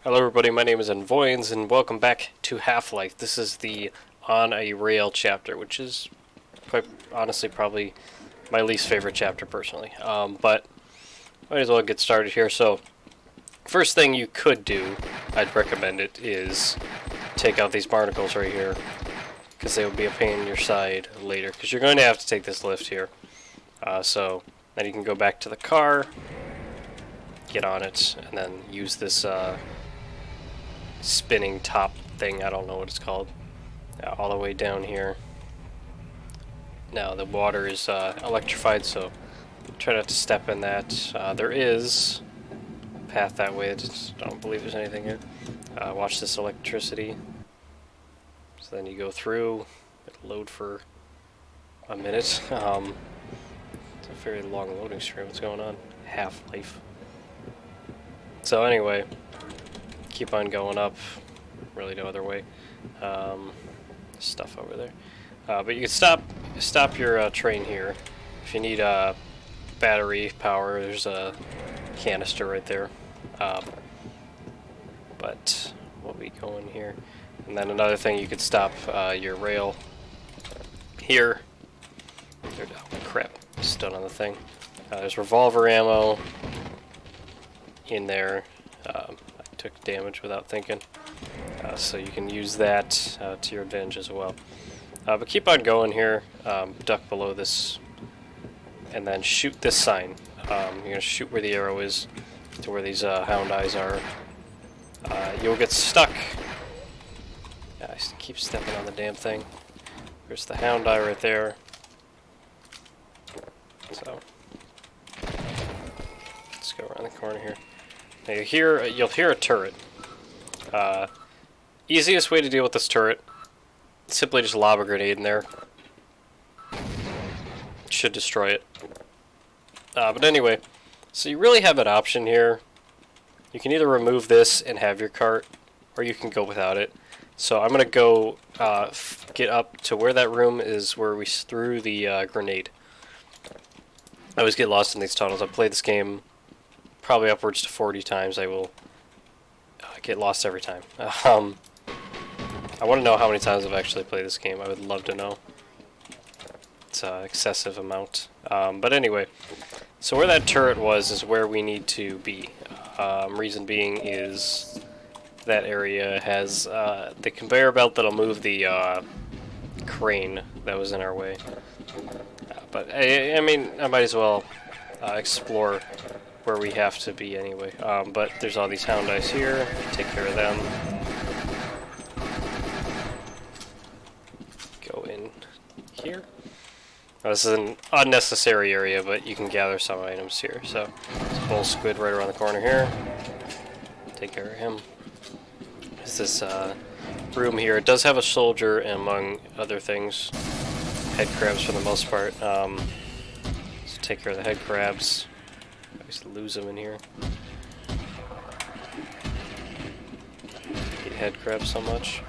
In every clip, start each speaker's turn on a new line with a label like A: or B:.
A: Hello everybody, my name is Nvoyhinz and welcome back to Half-Life. This is the On a Rail chapter, which is quite honestly probably my least favorite chapter personally. But might as well get started here. So first thing you could do, I'd recommend it, is take out these barnacles right here, because they will be a pain in your side later, because you're going to have to take this lift here. So then you can go back to the car, get on it, and then use this spinning top thing, I don't know what it's called, all the way down here. Now the water is electrified, so try not to step in that. There is a path that way, I just don't believe there's anything here. Watch this electricity. So then you go through, it'll load for a minute. It's a very long loading screen. What's going on? Half-Life. So anyway, keep on going up, really no other way. Stuff over there. But you can stop your train here. If you need battery power, there's a canister right there. But we'll be going here. And then another thing, you could stop your rail here. Oh crap, stood on the thing. There's revolver ammo in there. I took damage without thinking. So you can use that to your advantage as well. But keep on going here, duck below this, and then shoot this sign. You're going to shoot where the arrow is, to where these hound eyes are. You'll get stuck. I keep stepping on the damn thing. There's the hound eye right there. So let's go around the corner here. Now you'll hear a turret. Easiest way to deal with this turret, simply just lob a grenade in there. Should destroy it. But anyway, so you really have an option here. You can either remove this and have your cart, or you can go without it. So I'm going to go get up to where that room is where we threw the grenade. I always get lost in these tunnels. I've played this game probably upwards to 40 times. I will get lost every time. I want to know how many times I've actually played this game. I would love to know. It's an excessive amount. But anyway, so where that turret was is where we need to be. Reason being is that area has the conveyor belt that'll move the crane that was in our way. But I mean, I might as well explore where we have to be anyway. But there's all these hound eyes here. Take care of them. Go in here. Now, this is an unnecessary area, but you can gather some items here. So there's a bull squid right around the corner here. Take care of him. There's this room here. It does have a soldier, among other things. Head crabs for the most part. So take care of the head crabs. I always lose them in here. Hate head crabs so much.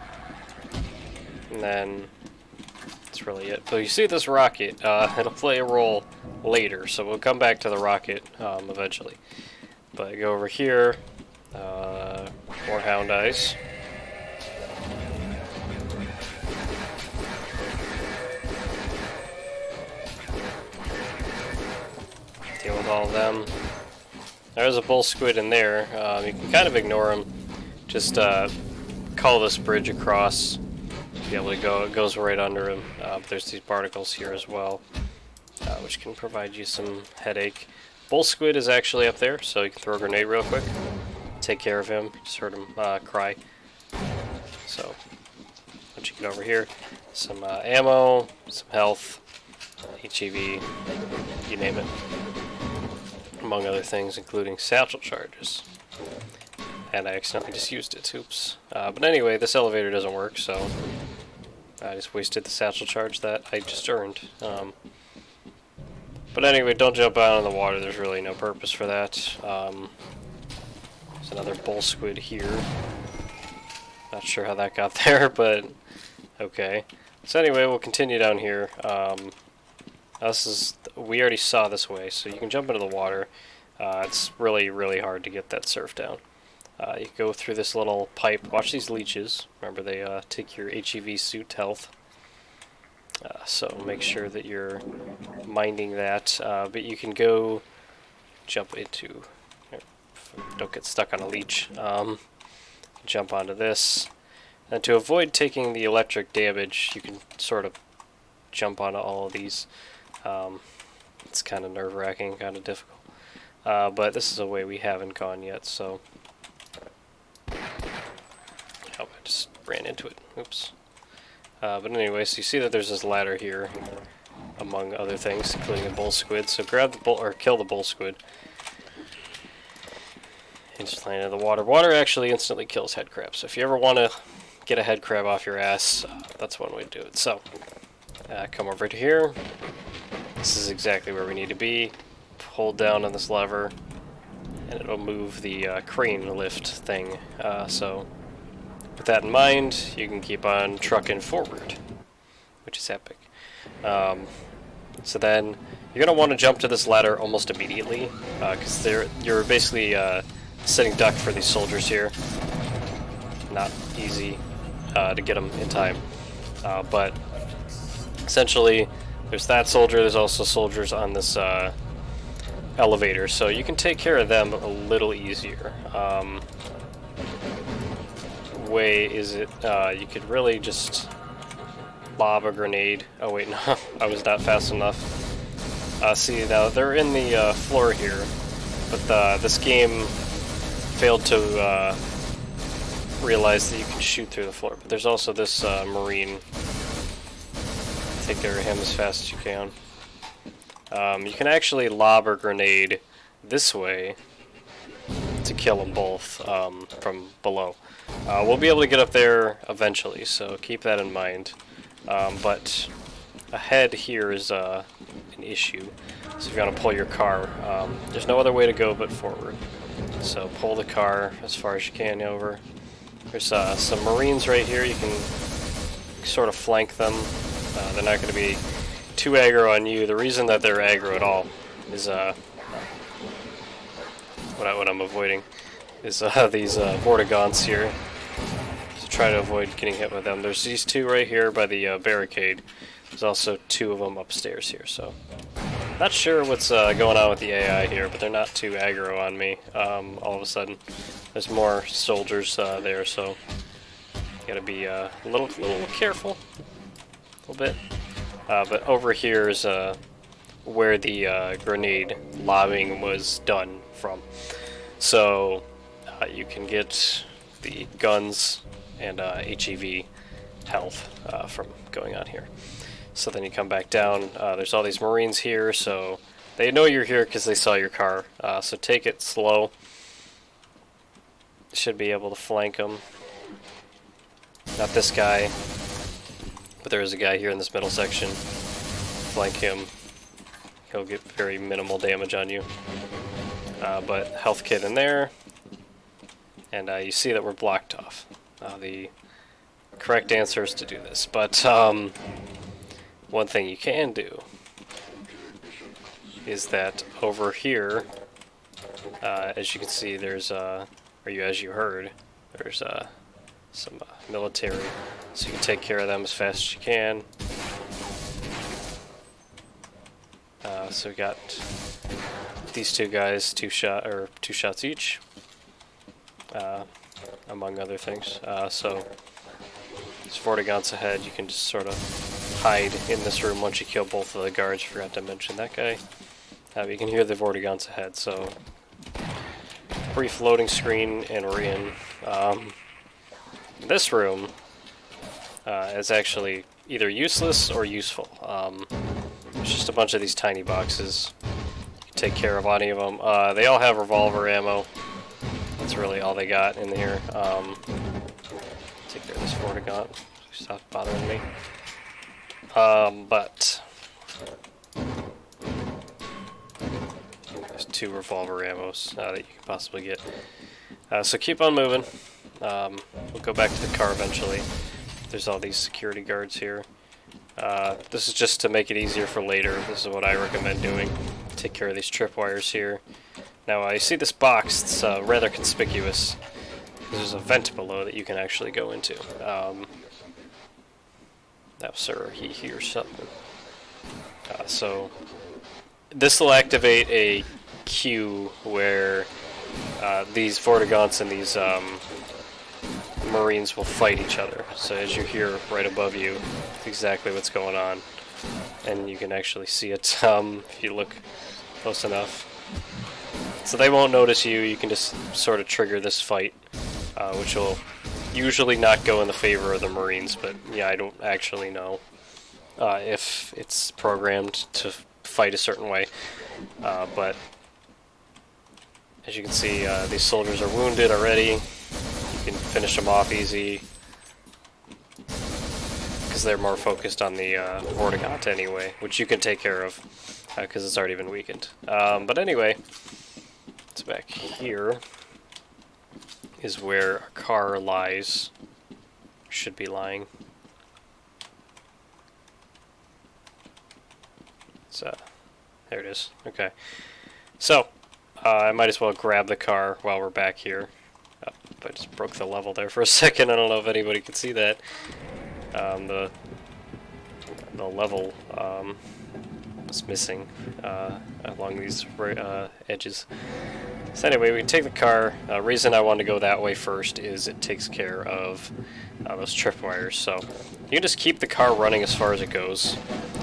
A: And then that's really it. But you see this rocket, it'll play a role later, so we'll come back to the rocket eventually. But go over here, more hound eyes. Deal with all of them. There's a bull squid in there. You can kind of ignore him. Just call this bridge across. Be able to go. It goes right under him. But there's these barnacles here as well, which can provide you some headache. Bull squid is actually up there, so you can throw a grenade real quick. Take care of him. Just heard him cry. So once you get over here, some ammo, some health, HEV, you name it. Among other things, including satchel charges. And I accidentally just used it, oops. But anyway, this elevator doesn't work, so I just wasted the satchel charge that I just earned. But anyway, don't jump out in the water, there's really no purpose for that. There's another bull squid here. Not sure how that got there, but okay. So anyway, we'll continue down here. We already saw this way, so you can jump into the water. It's really, really hard to get that surf down. You go through this little pipe. Watch these leeches. Remember, they take your HEV suit health. So make sure that you're minding that. But you can go jump into... Don't get stuck on a leech. Jump onto this. And to avoid taking the electric damage, you can sort of jump onto all of these. It's kind of nerve-wracking, kind of difficult. But this is a way we haven't gone yet, so... Oh, I just ran into it. Oops. But anyway, so you see that there's this ladder here, among other things, including a bull squid. So grab the bull, or kill the bull squid. And just land in the water. Water actually instantly kills head crabs. So if you ever want to get a head crab off your ass, that's one way to do it. So, come over to here. This is exactly where we need to be. Hold down on this lever, and it'll move the crane lift thing. So, with that in mind, you can keep on trucking forward, which is epic. So then, you're going to want to jump to this ladder almost immediately, because you're basically sitting duck for these soldiers here. Not easy to get them in time, but essentially, there's that soldier. There's also soldiers on this elevator, so you can take care of them a little easier. Way is it? You could really just lob a grenade. Oh wait, no, I was not fast enough. See, now they're in the floor here, but this game failed to realize that you can shoot through the floor. But there's also this Marine. Take care of him as fast as you can. You can actually lob a grenade this way to kill them both from below. We'll be able to get up there eventually, so keep that in mind. But ahead here is an issue. So if you want to pull your car, there's no other way to go but forward. So pull the car as far as you can over. There's some Marines right here. You can sort of flank them. They're not going to be too aggro on you. The reason that they're aggro at all is what I'm avoiding is these Vortigaunts here. So try to avoid getting hit with them. There's these two right here by the barricade. There's also two of them upstairs here. So not sure what's going on with the AI here, but they're not too aggro on me. All of a sudden, there's more soldiers there, so you gotta be a little careful. A little bit. But over here is where the grenade lobbing was done from. So you can get the guns and HEV health from going on here. So then you come back down. There's all these Marines here, so they know you're here because they saw your car. So take it slow. Should be able to flank them. Not this guy. But there is a guy here in this middle section. Flank him. He'll get very minimal damage on you. But health kit in there. And you see that we're blocked off. The correct answer is to do this. But one thing you can do is that over here, as you can see, there's, as you heard, there's some military. So you can take care of them as fast as you can. So we got these two guys, two shots each, among other things. So there's Vortigaunts ahead. You can just sort of hide in this room once you kill both of the guards. Forgot to mention that guy. You can hear the Vortigaunts ahead. So brief loading screen, and we're in. This room is actually either useless or useful. There's just a bunch of these tiny boxes. You can take care of any of them. They all have revolver ammo. That's really all they got in here. Take care of this Vortigaunt. Stop bothering me. But there's 2 revolver ammos that you can possibly get. So keep on moving. We'll go back to the car eventually. There's all these security guards here. This is just to make it easier for later. This is what I recommend doing. Take care of these tripwires here. Now you see this box, it's rather conspicuous. There's a vent below that you can actually go into. Now, sir, he hears something. So this will activate a queue where these Vortigaunts and these Marines will fight each other. So as you hear right above you, exactly what's going on, and you can actually see it if you look close enough. So they won't notice you. You can just sort of trigger this fight, which will usually not go in the favor of the Marines, but yeah, I don't actually know if it's programmed to fight a certain way. But as you can see, these soldiers are wounded already. You can finish them off easy because they're more focused on the Vortigaunt anyway, which you can take care of because it's already been weakened. But anyway, it's back here is where a car lies, should be lying. So, there it is. Okay. So, I might as well grab the car while we're back here. Oh, I just broke the level there for a second. I don't know if anybody could see that. The level was missing along these edges. So anyway, we take the car. Reason I wanted to go that way first is it takes care of those tripwires. So you can just keep the car running as far as it goes.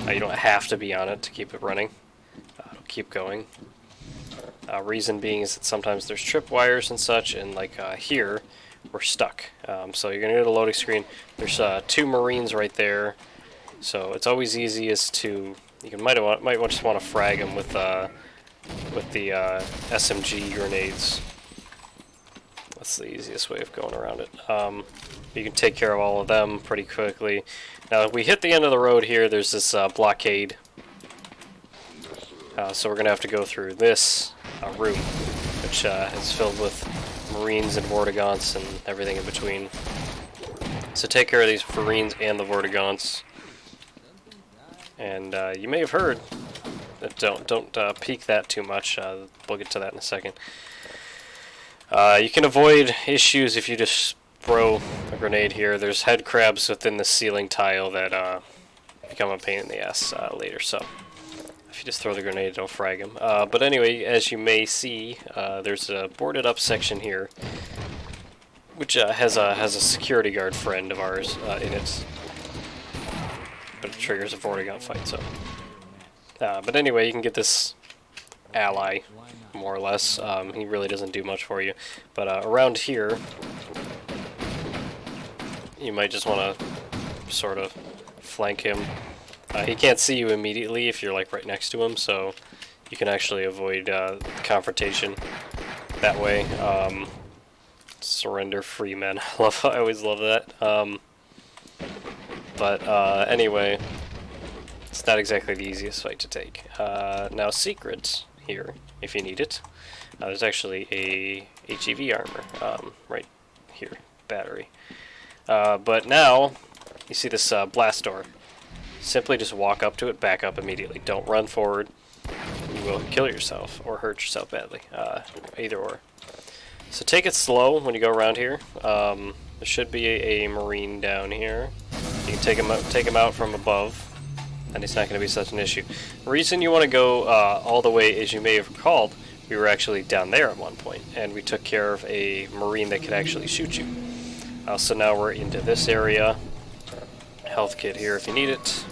A: You don't have to be on it to keep it running. It'll keep going. Reason being is that sometimes there's tripwires and such, and like here, we're stuck. So you're gonna go to the loading screen. There's 2 Marines right there. So it's always easiest to might just want to frag them with the SMG grenades. That's the easiest way of going around it. You can take care of all of them pretty quickly. Now, if we hit the end of the road here, there's this blockade. So we're going to have to go through this room, which is filled with Marines and Vortigaunts and everything in between. So take care of these Marines and the Vortigaunts. And you may have heard that don't peek that too much. We'll get to that in a second. You can avoid issues if you just throw a grenade here. There's head crabs within the ceiling tile that become a pain in the ass later. So if you just throw the grenade, don't frag them. But anyway, as you may see, there's a boarded up section here, which has a security guard friend of ours in it. But it triggers a Vortigaunt fight, so. But anyway, you can get this ally, more or less. He really doesn't do much for you. But around here, you might just want to sort of flank him. He can't see you immediately if you're like right next to him, so you can actually avoid confrontation that way. Surrender free men. I always love that. But anyway, it's not exactly the easiest fight to take. Now, secrets here, if you need it. There's actually a HEV armor right here, battery. But now, you see this blast door. Simply just walk up to it, back up immediately. Don't run forward. You will kill yourself or hurt yourself badly. Either or. So take it slow when you go around here. There should be a Marine down here. You can take him out from above, and it's not going to be such an issue. The reason you want to go all the way, as you may have recalled, we were actually down there at one point, and we took care of a Marine that could actually shoot you. So now we're into this area. Health kit here if you need it.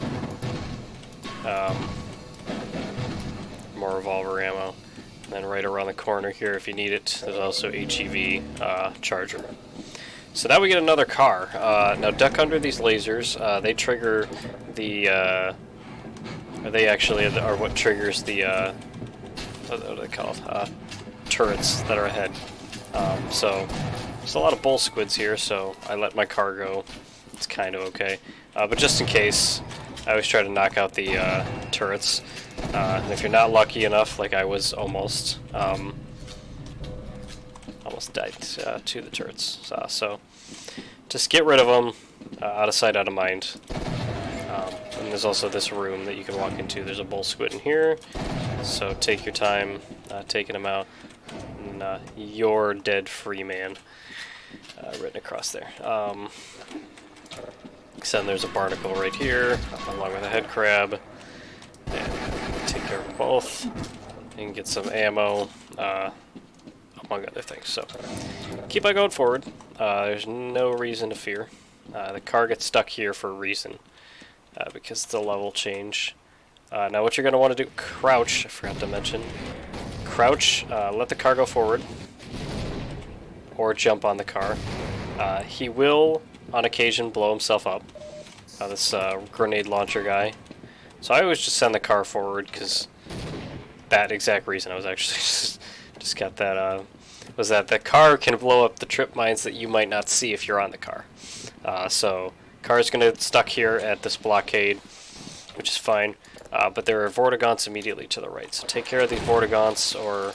A: More revolver ammo. And then right around the corner here if you need it, there's also HEV charger. So now we get another car. Now duck under these lasers. They trigger the, they actually are what triggers the, what are they called? Turrets that are ahead. So there's a lot of bull squids here, so I let my car go. It's kind of okay. But just in case, I always try to knock out the turrets. And if you're not lucky enough, like I was almost, almost died to the turrets. So just get rid of them, out of sight, out of mind. And there's also this room that you can walk into. There's a bull squid in here, so take your time taking them out. And you're dead free man. written across there. So then there's a barnacle right here, along with a head crab. And take care of both. And get some ammo, among other things. So keep on going forward. There's no reason to fear. The car gets stuck here for a reason, because it's a level change. Now what you're going to want to do, crouch, I forgot to mention. Crouch, let the car go forward, or jump on the car. He will, on occasion, blow himself up, this grenade launcher guy. So I always just send the car forward, because that exact reason. I was actually just got that, was that the car can blow up the trip mines that you might not see if you're on the car. So car's going to get stuck here at this blockade, which is fine. But there are Vortigaunts immediately to the right, so take care of these Vortigaunts or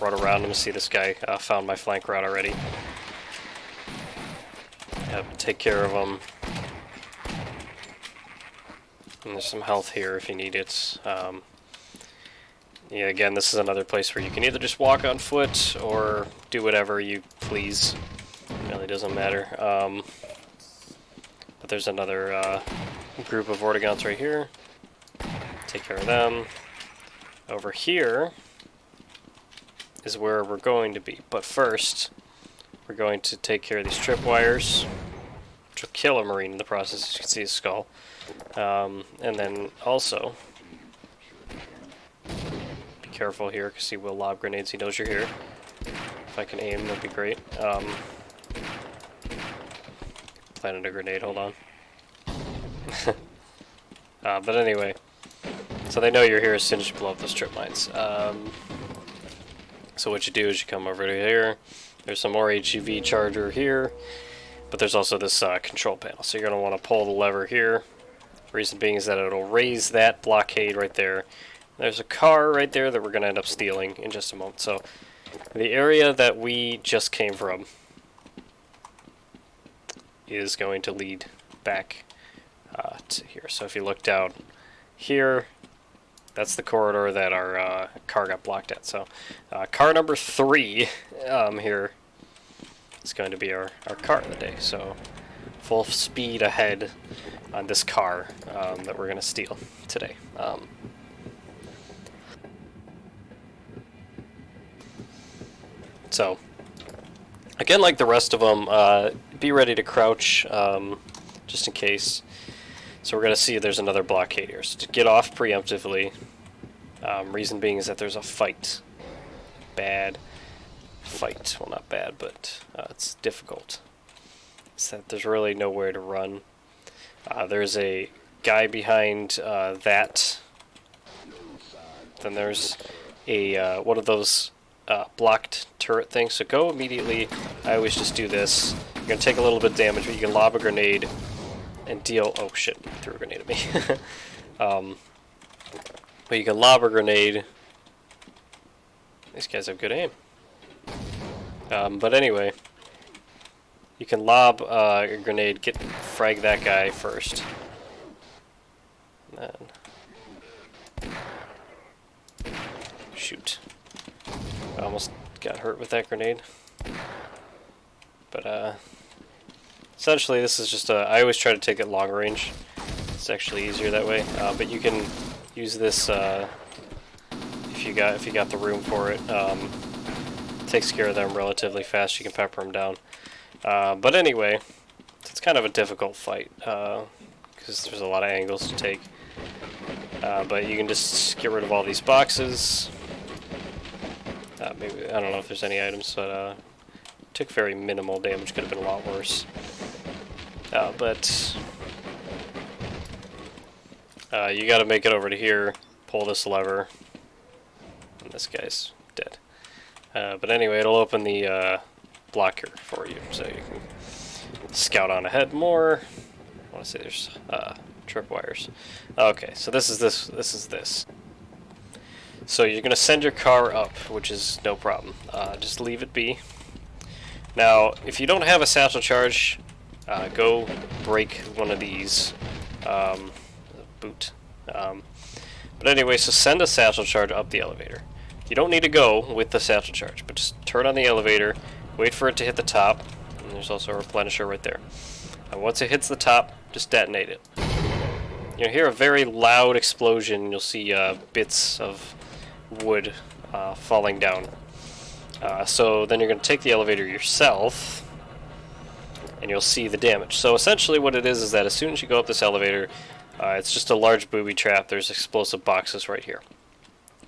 A: run around them. See, this guy found my flank route already. Yep, take care of them. And there's some health here if you need it. Yeah, again, this is another place where you can either just walk on foot or do whatever you please. It really doesn't matter. But there's another group of Vortigaunts right here. Take care of them. Over here is where we're going to be. But first, we're going to take care of these tripwires, which will kill a Marine in the process. As you can see his skull. And then also, be careful here because he will lob grenades. He knows you're here. If I can aim, that'd be great. Planted a grenade, hold on. But anyway, so they know you're here as soon as you blow up those trip mines. So what you do is you come over to here. There's some more HEV charger here, but there's also this control panel. So you're going to want to pull the lever here. Reason being is that it'll raise that blockade right there. There's a car right there that we're going to end up stealing in just a moment. So the area that we just came from is going to lead back to here. So if you look down here, that's the corridor that our car got blocked at. So car number 3 here is going to be our car of the day. So full speed ahead on this car that we're going to steal today. So again, like the rest of them, be ready to crouch just in case. So we're going to see there's another blockade here. So to get off preemptively, reason being is that there's a fight. Bad fight. Well, not bad, but it's difficult. It's that there's really nowhere to run. There's a guy behind that. Then there's a one of those blocked turret things. So go immediately. I always just do this. You're going to take a little bit of damage, but you can lob a grenade and deal... Oh shit, he threw a grenade at me. But you can lob a grenade. These guys have good aim. But anyway, you can lob a grenade, frag that guy first. And then... Shoot. I almost got hurt with that grenade. But essentially this is just I always try to take it long range. It's actually easier that way. But you can use this if you got the room for it. Takes care of them relatively fast. You can pepper them down. But anyway, it's kind of a difficult fight because there's a lot of angles to take. But you can just get rid of all these boxes. Maybe I don't know if there's any items, but took very minimal damage. Could have been a lot worse. But you got to make it over to here. Pull this lever, and this guy's dead. But anyway, it'll open the blocker for you, so you can scout on ahead more. I want to say there's tripwires. Okay, so this is this. So you're going to send your car up, which is no problem. Just leave it be. Now, if you don't have a satchel charge, go break one of these. Boot. But anyway, so send a satchel charge up the elevator. You don't need to go with the satchel charge, but just turn on the elevator, wait for it to hit the top, And there's also a replenisher right there. Once it hits the top, just detonate it. You'll hear a very loud explosion. You'll see bits of wood falling down. So then you're going to take the elevator yourself, and you'll see the damage. So essentially what it is that as soon as you go up this elevator, it's just a large booby trap. There's explosive boxes right here.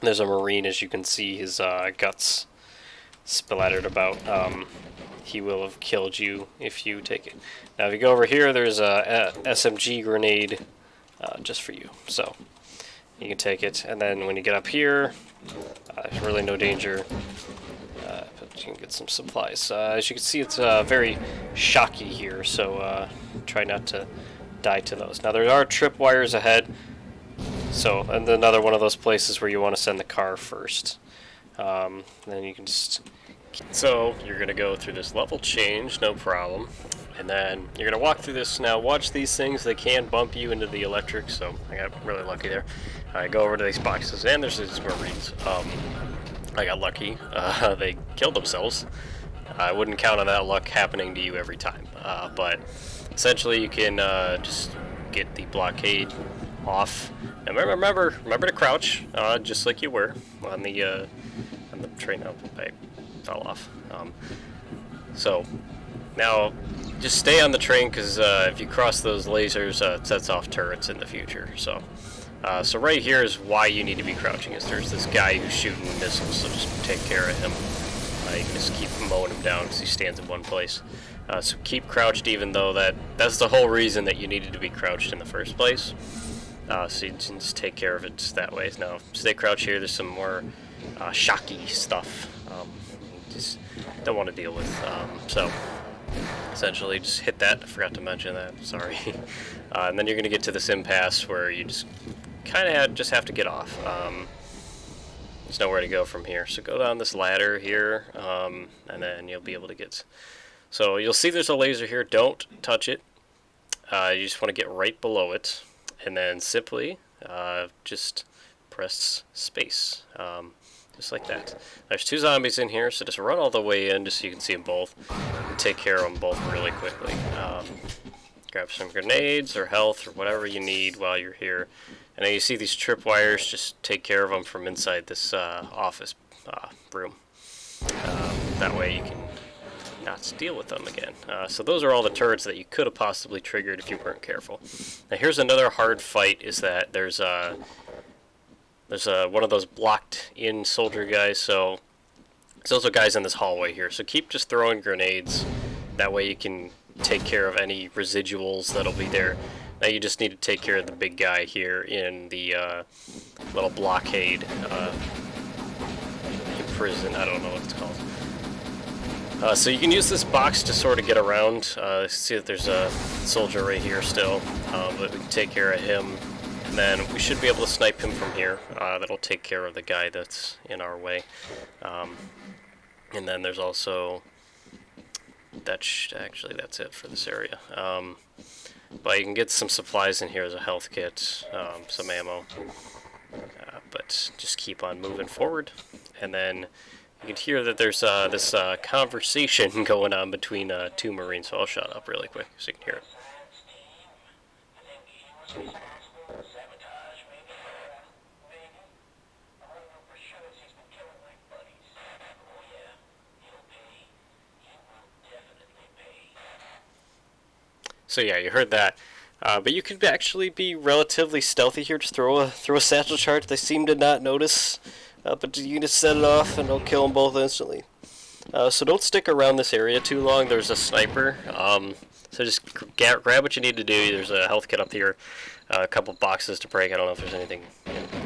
A: There's a Marine, as you can see, his guts splattered about. He will have killed you if you take it. Now if you go over here, there's a SMG grenade just for you. So you can take it, and then when you get up here, there's really no danger. But you can get some supplies. As you can see, it's very shocky here, so try not to die to those. Now there are tripwires ahead, so and another one of those places where you want to send the car first. Then you can just. So you're gonna go through this level change, no problem, and then you're gonna walk through this. Now watch these things; they can bump you into the electric. So I got really lucky there. I go over to these boxes, and there's these Marines. I got lucky. They killed themselves. I wouldn't count on that luck happening to you every time, but essentially you can just get the blockade off. And remember to crouch, just like you were on the train. Up, I fell off. So now just stay on the train, because if you cross those lasers, it sets off turrets in the future. So right here is why you need to be crouching. Is there's this guy who's shooting missiles, so just take care of him. You can just keep mowing him down because he stands in one place. So keep crouched, even though that's the whole reason that you needed to be crouched in the first place. So you can just take care of it that way. Now stay crouched here. There's some more shocky stuff. Just don't want to deal with. So essentially just hit that. I forgot to mention that. Sorry. And then you're going to get to this impasse where you just kind of just have to get off. There's nowhere to go from here. So go down this ladder here, and then you'll be able to get. So you'll see there's a laser here. Don't touch it. You just want to get right below it, and then simply just press space. Just like that. There's two zombies in here, so just run all the way in just so you can see them both. And take care of them both really quickly. Grab some grenades or health or whatever you need while you're here. And then you see these tripwires, just take care of them from inside this office room. That way you can not deal with them again. So those are all the turrets that you could have possibly triggered if you weren't careful. Now here's another hard fight, is that there's one of those blocked-in soldier guys, so there's also guys in this hallway here. So keep just throwing grenades. That way you can take care of any residuals that'll be there. Now you just need to take care of the big guy here in the little blockade prison. I don't know what it's called. So you can use this box to sort of get around. See that there's a soldier right here still, but we can take care of him. And then we should be able to snipe him from here. That'll take care of the guy that's in our way. And then there's also... actually, that's it for this area. But you can get some supplies in here as a health kit, some ammo. But just keep on moving forward. And then you can hear that there's this conversation going on between two Marines. So I'll shut up really quick so you can hear it. So yeah, you heard that. But you could actually be relatively stealthy here. Just throw a satchel charge. They seem to not notice, but you can just set it off and it'll kill them both instantly. So don't stick around this area too long. There's a sniper. So just grab what you need to do. There's a health kit up here, a couple boxes to break. I don't know if there's anything.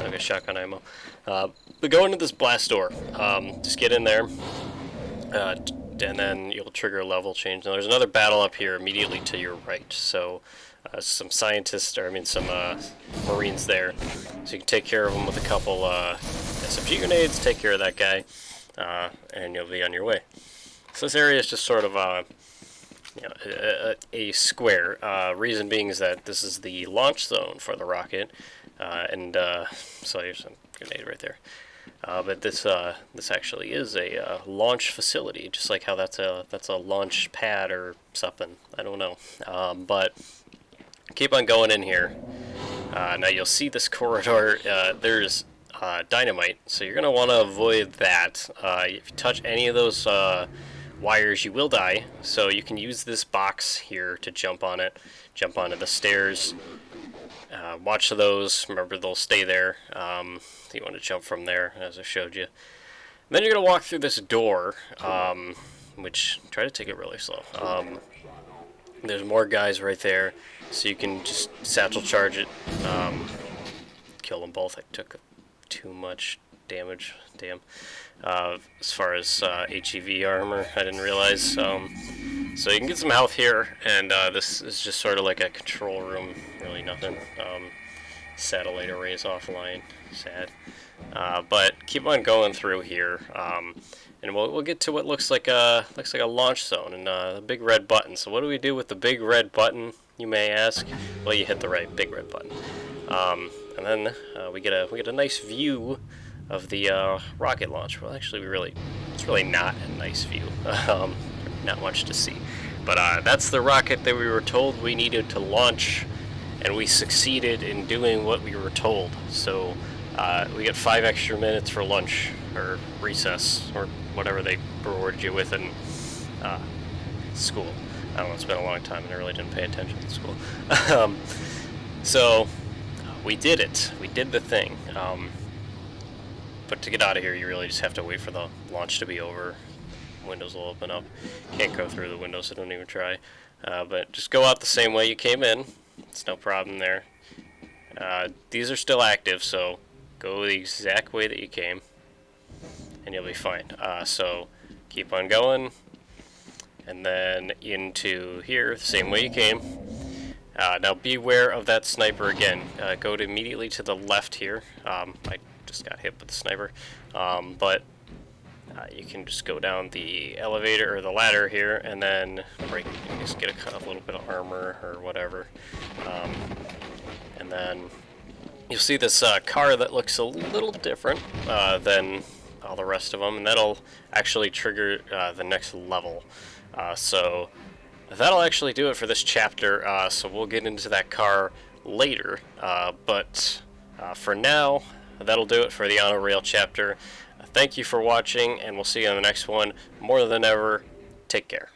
A: Okay, shotgun ammo. But go into this blast door. Just get in there. And then you'll trigger a level change. Now there's another battle up here immediately to your right. So some scientists, some Marines there. So you can take care of them with a couple SMG grenades, take care of that guy, and you'll be on your way. So this area is just sort of a square. Reason being is that this is the launch zone for the rocket, so here's a grenade right there. But this actually is a launch facility, just like how that's a launch pad or something. I don't know. But keep on going in here. Now you'll see this corridor. There's dynamite, so you're gonna want to avoid that. If you touch any of those wires, you will die. So you can use this box here to jump on it, jump onto the stairs. Watch those. Remember, they'll stay there. You want to jump from there, as I showed you. And then you're going to walk through this door, which, try to take it really slow. There's more guys right there, so you can just satchel charge it. Kill them both. I took too much damage. Damn. As far as HEV armor, I didn't realize. So you can get some health here, and this is just sort of like a control room. Really nothing. Satellite arrays offline. Sad. But keep on going through here, and we'll get to what looks like a launch zone and the big red button. So what do we do with the big red button, you may ask? Well, you hit the right big red button, and then we get a nice view of the rocket launch. Well, actually, it's really not a nice view. Not much to see, but that's the rocket that we were told we needed to launch, and we succeeded in doing what we were told. So we get 5 extra minutes for lunch or recess or whatever they rewarded you with in school. I don't know, it's been a long time and I really didn't pay attention in school. So we did it. We did the thing. But to get out of here, you really just have to wait for the launch to be over. Windows will open up. Can't go through the windows, so don't even try. But just go out the same way you came in. It's no problem there. These are still active, so go the exact way that you came, and you'll be fine. So keep on going, and then into here, the same way you came. Now beware of that sniper again. Go immediately to the left here. I just got hit with the sniper, but you can just go down the elevator or the ladder here, and then just get a little bit of armor or whatever, and then you'll see this car that looks a little different than all the rest of them, and that'll actually trigger the next level. So that'll actually do it for this chapter. So we'll get into that car later, but for now, that'll do it for the On a Rail chapter. Thank you for watching, and we'll see you on the next one. More than ever, take care.